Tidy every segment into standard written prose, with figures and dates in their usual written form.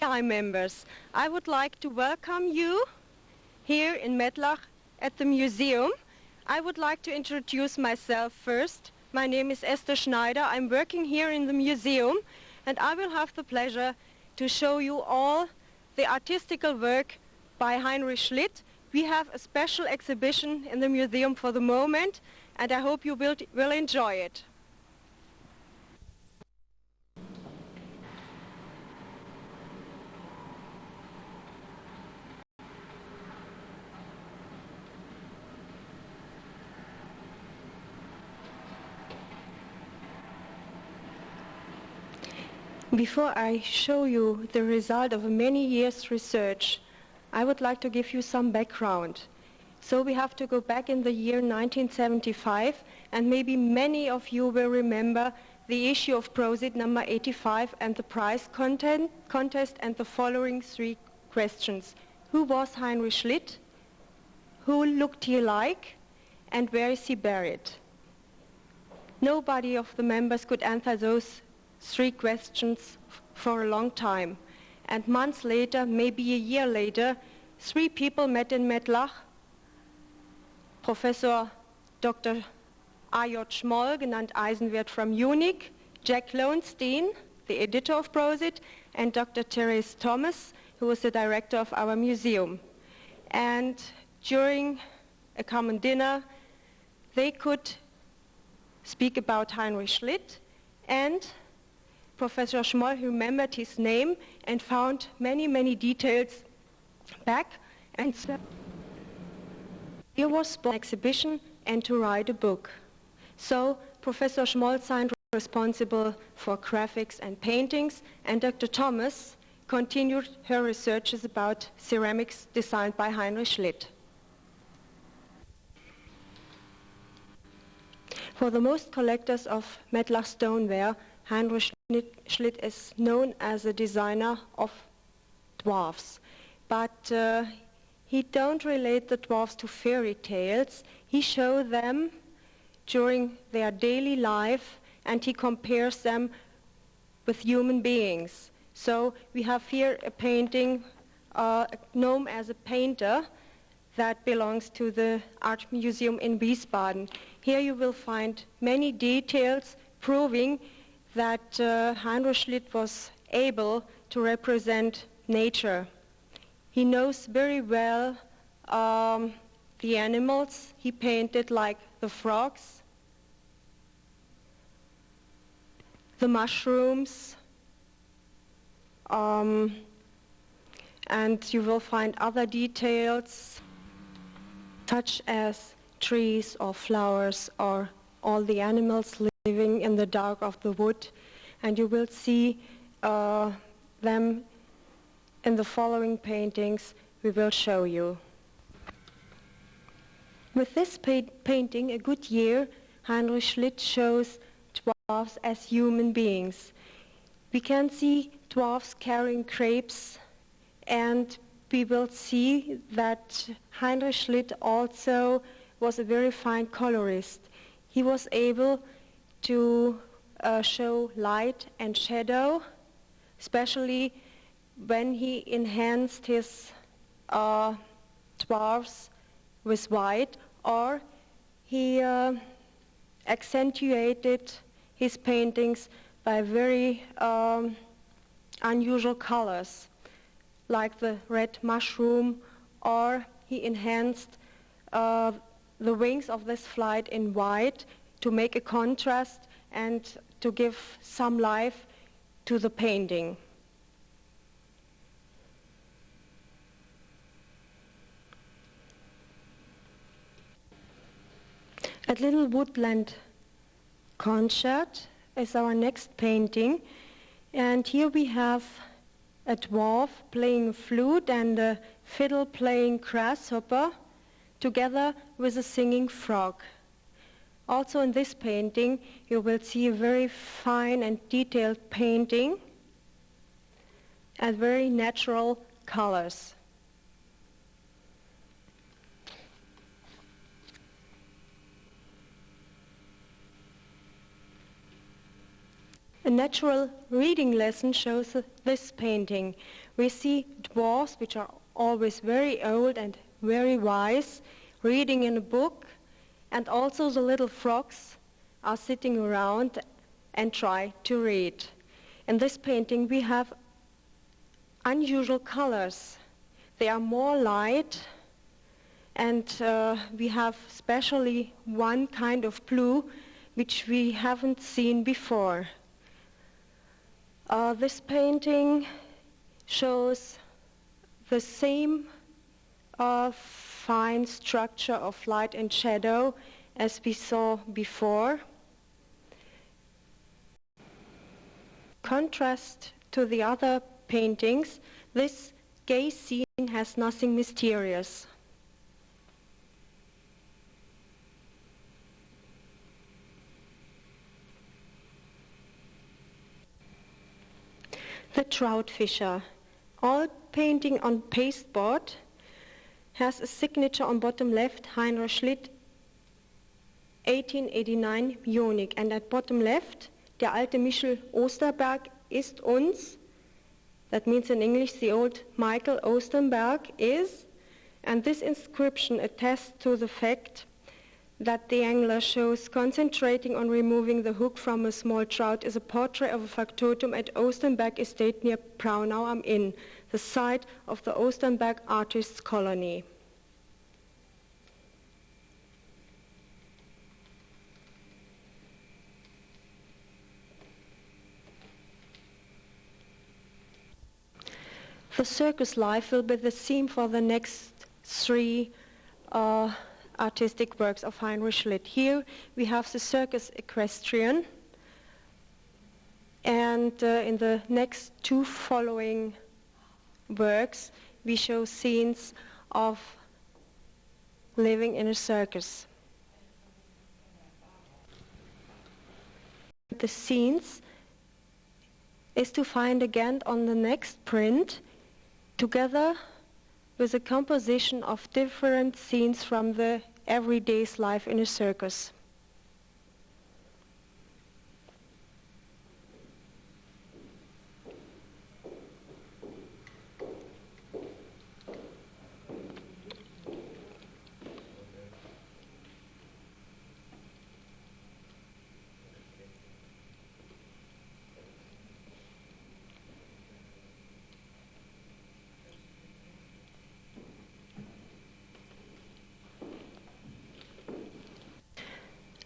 members, I would like to welcome you here in Mettlach at the museum. I would like to introduce myself first. My name is Esther Schneider. I'm working here in the museum, and I will have the pleasure to show you all the artistical work by Heinrich Schlitt. We have a special exhibition in the museum for the moment, and I hope you will enjoy it. Before I show you the result of many years' research, I would like to give you some background. So we have to go back in the year 1975, and maybe many of you will remember the issue of Prosit number 85 and the prize contest and the following three questions. Who was Heinrich Schlitt? Who looked he like? And where is he buried? Nobody of the members could answer those three questions for a long time. And months later, maybe a year later, three people met in Mettlach. Professor Dr. A.J. Schmoll, genannt Eisenwert from Munich, Jack Lowenstein, the editor of Prosit, and Dr. Therese Thomas, who was the director of our museum. And during a common dinner, they could speak about Heinrich Schlitt, and Professor Schmoll remembered his name and found many, many details back, and so he was an exhibition and to write a book. So Professor Schmoll signed responsible for graphics and paintings, and Dr. Thomas continued her researches about ceramics designed by Heinrich Schlitt. For the most collectors of Mettlach stoneware, Heinrich Schlitt is known as a designer of dwarfs, but he don't relate the dwarfs to fairy tales. He shows them during their daily life, and he compares them with human beings. So we have here a painting known as a painter that belongs to the Art Museum in Wiesbaden. Here you will find many details proving that Heinrich Schlitt was able to represent nature. He knows very well the animals. He painted like the frogs, the mushrooms, and you will find other details such as trees or flowers or all the animals living in the dark of the wood, and you will see them in the following paintings we will show you. With this painting, A Good Year, Heinrich Schlitt shows dwarfs as human beings. We can see dwarfs carrying grapes, and we will see that Heinrich Schlitt also was a very fine colorist. He was able to show light and shadow, especially when he enhanced his dwarfs with white, or he accentuated his paintings by very unusual colors, like the red mushroom, or he enhanced the wings of this flight in white to make a contrast and to give some life to the painting. A Little Woodland Concert is our next painting, and here we have a dwarf playing a flute and a fiddle playing grasshopper together with a singing frog. Also in this painting you will see a very fine and detailed painting and very natural colors. A natural reading lesson shows this painting. We see dwarfs, which are always very old and very wise, reading in a book, and also the little frogs are sitting around and try to read. In this painting we have unusual colors. They are more light, and we have especially one kind of blue which we haven't seen before. This painting shows the same fine structure of light and shadow as we saw before. Contrast to the other paintings, this gay scene has nothing mysterious. The trout fisher. All painting on pasteboard has a signature on bottom left, Heinrich Schlitt, 1889, Munich. And at bottom left, der alte Michel Osterberg ist uns. That means in English, the old Michael Osterberg is. And this inscription attests to the fact that the angler shows concentrating on removing the hook from a small trout is a portrait of a factotum at Osterberg Estate near Braunau am Inn, the site of the Osterberg artists' colony. The circus life will be the theme for the next three artistic works of Heinrich Schlitt. Here we have the circus equestrian, and in the next two following works we show scenes of living in a circus. The scenes is to find again on the next print, together with a composition of different scenes from the everyday's life in a circus.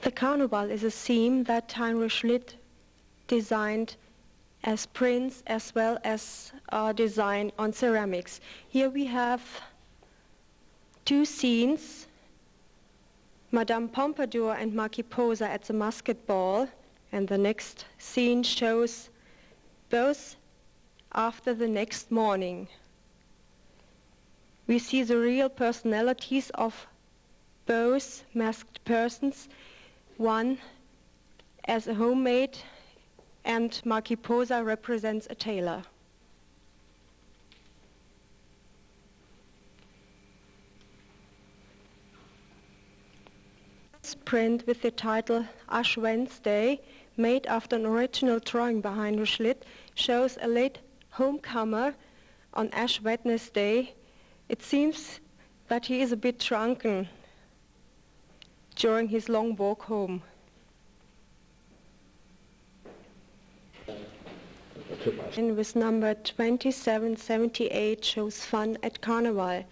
The carnival is a theme that Heinrich Schlitt designed as prints as well as design on ceramics. Here we have two scenes, Madame Pompadour and Marquis Posa at the musket ball, and the next scene shows both after the next morning. We see the real personalities of both masked persons, one as a homemaid, and Marquis Posa represents a tailor. This print with the title Ash Wednesday, made after an original drawing by Heinrich Schlitt, shows a late homecomer on Ash Wednesday. It seems that he is a bit drunken during his long walk home. And with number 2778 shows Fun at Carnival.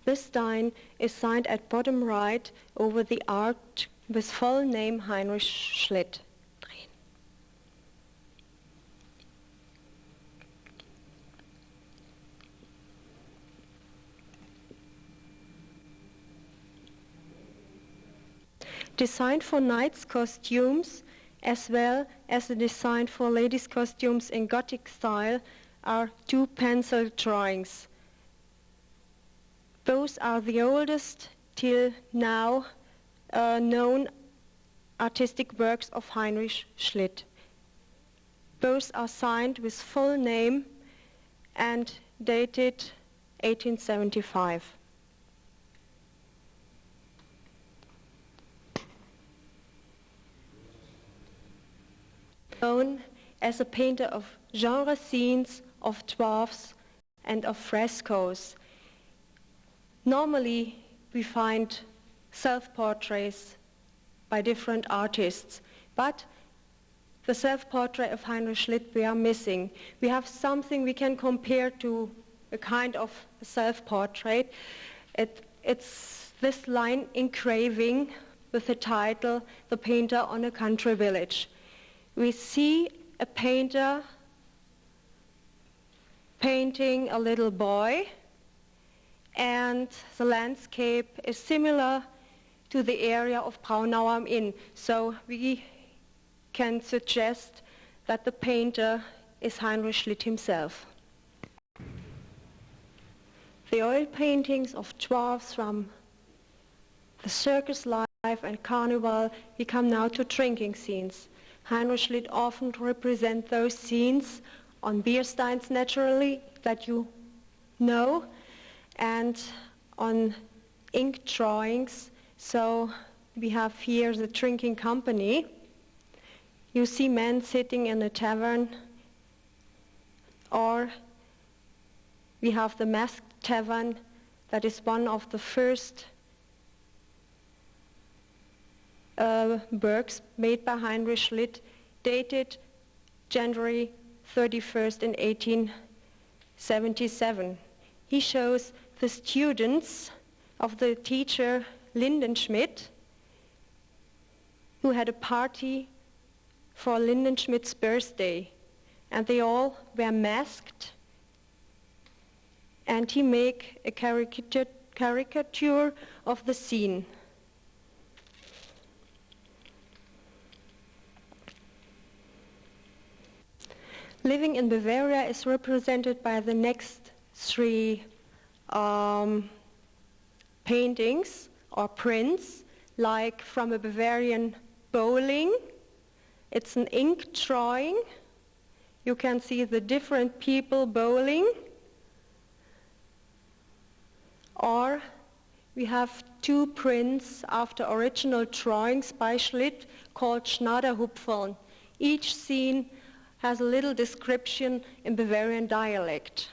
This sign is signed at bottom right over the art with full name Heinrich Schlitt. Designed for knights' costumes as well as the design for ladies' costumes in Gothic style are two pencil drawings. Both are the oldest till now known artistic works of Heinrich Schlitt. Both are signed with full name and dated 1875. Known as a painter of genre scenes, of dwarfs, and of frescoes. Normally, we find self-portraits by different artists, but the self-portrait of Heinrich Schlitt we are missing. We have something we can compare to a kind of self-portrait. It's this line engraving with the title, "The Painter on a Country Village." We see a painter painting a little boy, and the landscape is similar to the area of Braunau am Inn. So we can suggest that the painter is Heinrich Schlitt himself. The oil paintings of dwarfs from the circus life and carnival, we come now to drinking scenes. Heinrich Schlitt often represents those scenes on beer steins naturally that you know, and on ink drawings. So we have here the drinking company. You see men sitting in a tavern, or we have the masked tavern that is one of the first works made by Heinrich Schlitt, dated January 31st in 1877. He shows the students of the teacher Lindenschmidt, who had a party for Lindenschmidt's birthday, and they all were masked, and he make a caricature of the scene. Living in Bavaria is represented by the next three paintings or prints, like from a Bavarian bowling. It's an ink drawing. You can see the different people bowling. Or we have two prints after original drawings by Schlitt called Schnaderhupfeln. Each scene has a little description in Bavarian dialect.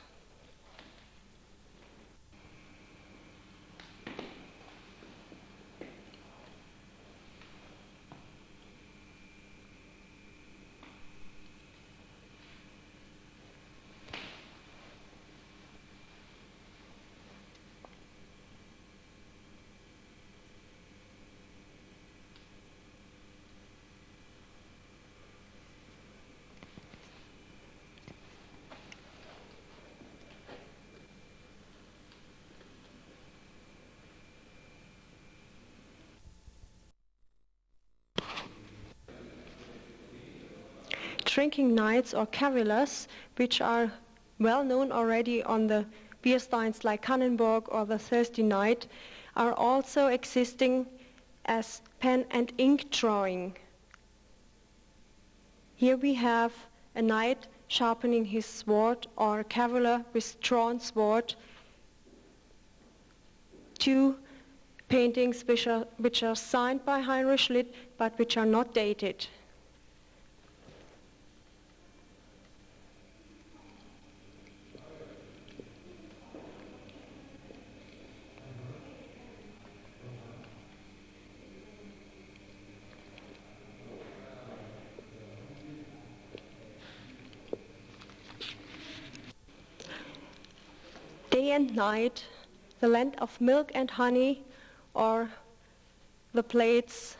Drinking nights or cavillas, which are well known already on the beer steins like Kannenburg or the Thursday Night, are also existing as pen and ink drawing. Here we have a knight sharpening his sword, or a cavalier with drawn sword. Two paintings which are signed by Heinrich Schlitt, but which are not dated. Day and Night, The Land of Milk and Honey, or the plates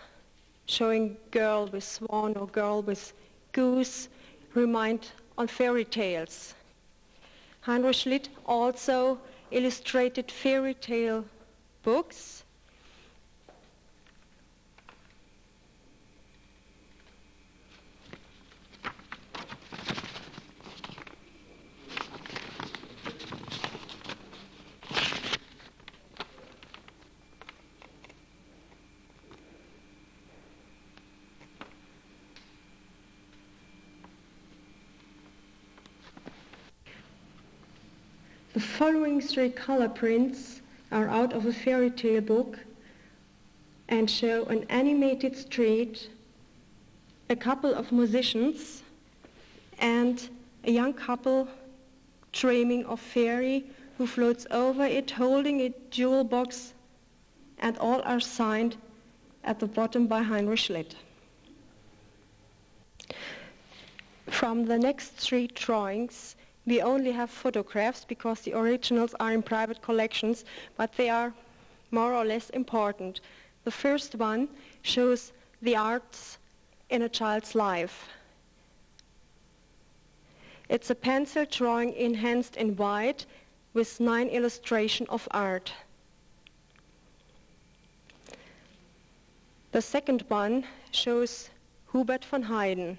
showing girl with swan or girl with goose remind on fairy tales. Heinrich Schlitt also illustrated fairy tale books. The following three color prints are out of a fairy tale book and show an animated street, a couple of musicians, and a young couple dreaming of fairy who floats over it holding a jewel box, and all are signed at the bottom by Heinrich Schlitt. From the next 3 drawings, we only have photographs because the originals are in private collections, but they are more or less important. The first one shows the arts in a child's life. It's a pencil drawing enhanced in white with 9 illustrations of art. The second one shows Hubert von Haydn.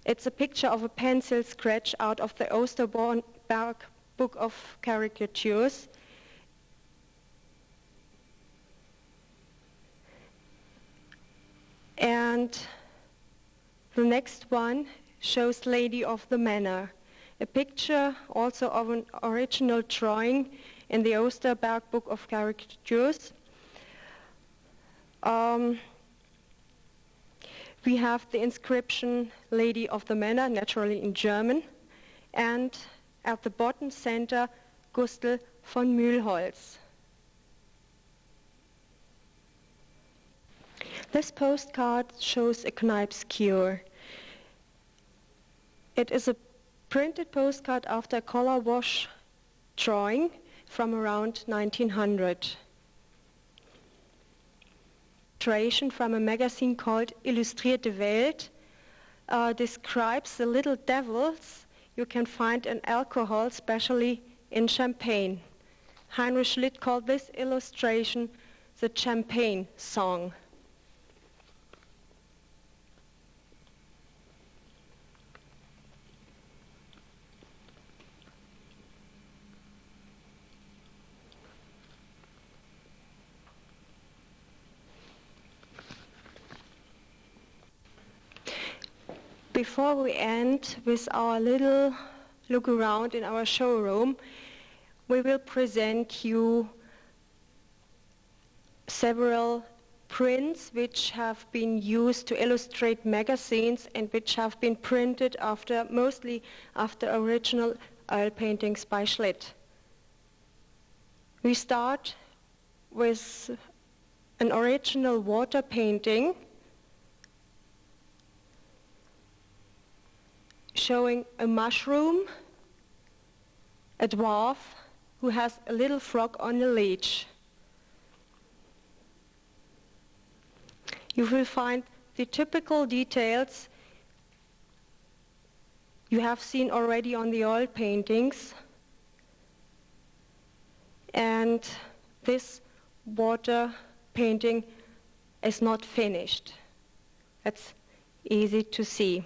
It's a picture of a pencil sketch out of the Osterberg book of caricatures. And the next one shows Lady of the Manor, a picture also of an original drawing in the Osterberg book of caricatures. We have the inscription Lady of the Manor, naturally in German, and at the bottom center, Gustl von Mühlholz. This postcard shows a Kneipp's cure. It is a printed postcard after a color wash drawing from around 1900. Illustration from a magazine called Illustrierte Welt describes the little devils you can find in alcohol, especially in champagne. Heinrich Schlitt called this illustration the champagne song. Before we end with our little look around in our showroom, we will present you several prints which have been used to illustrate magazines and which have been printed mostly after original oil paintings by Schlitt. We start with an original water painting showing a mushroom, a dwarf who has a little frog on a leash. You will find the typical details you have seen already on the oil paintings, and this water painting is not finished. That's easy to see.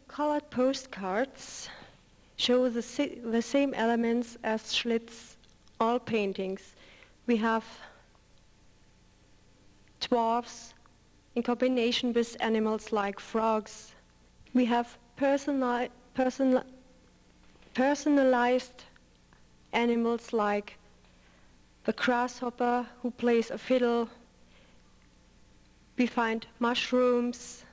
Colored postcards show the same elements as Schlitt's all paintings. We have dwarfs in combination with animals like frogs. We have personalized animals like the grasshopper who plays a fiddle. We find mushrooms.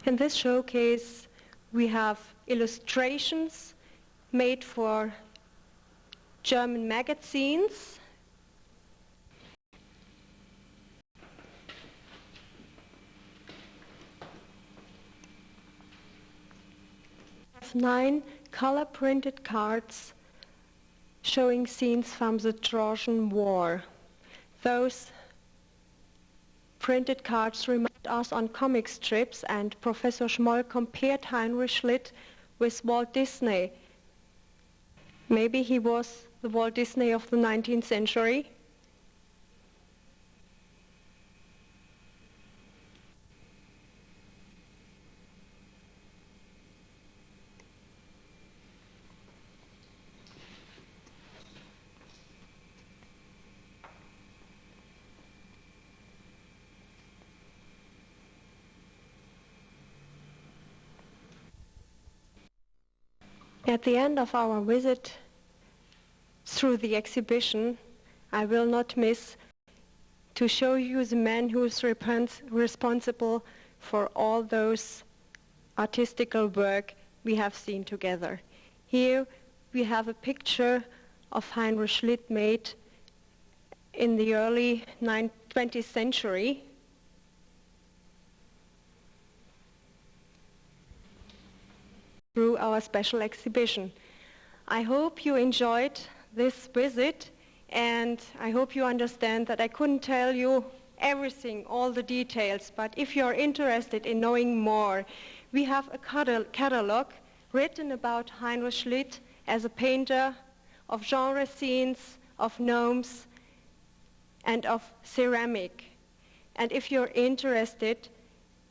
In this showcase, we have illustrations made for German magazines. We have 9 color-printed cards showing scenes from the Trojan War. Those printed cards remind us on comic strips, and Professor Schmoll compared Heinrich Schlitt with Walt Disney. Maybe he was the Walt Disney of the 19th century. At the end of our visit through the exhibition, I will not miss to show you the man who is responsible for all those artistical work we have seen together. Here we have a picture of Heinrich Schlitt made in the early 20th century. Through our special exhibition. I hope you enjoyed this visit, and I hope you understand that I couldn't tell you everything, all the details, but if you're interested in knowing more, we have a catalog written about Heinrich Schlitt as a painter of genre scenes, of gnomes, and of ceramic. And if you're interested,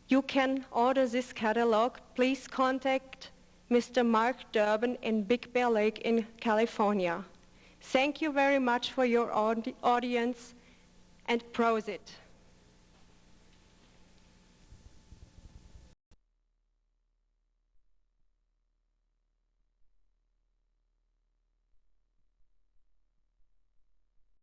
you can order this catalog. Please contact Mr. Mark Durbin in Big Bear Lake in California. Thank you very much for your audience, and prosit.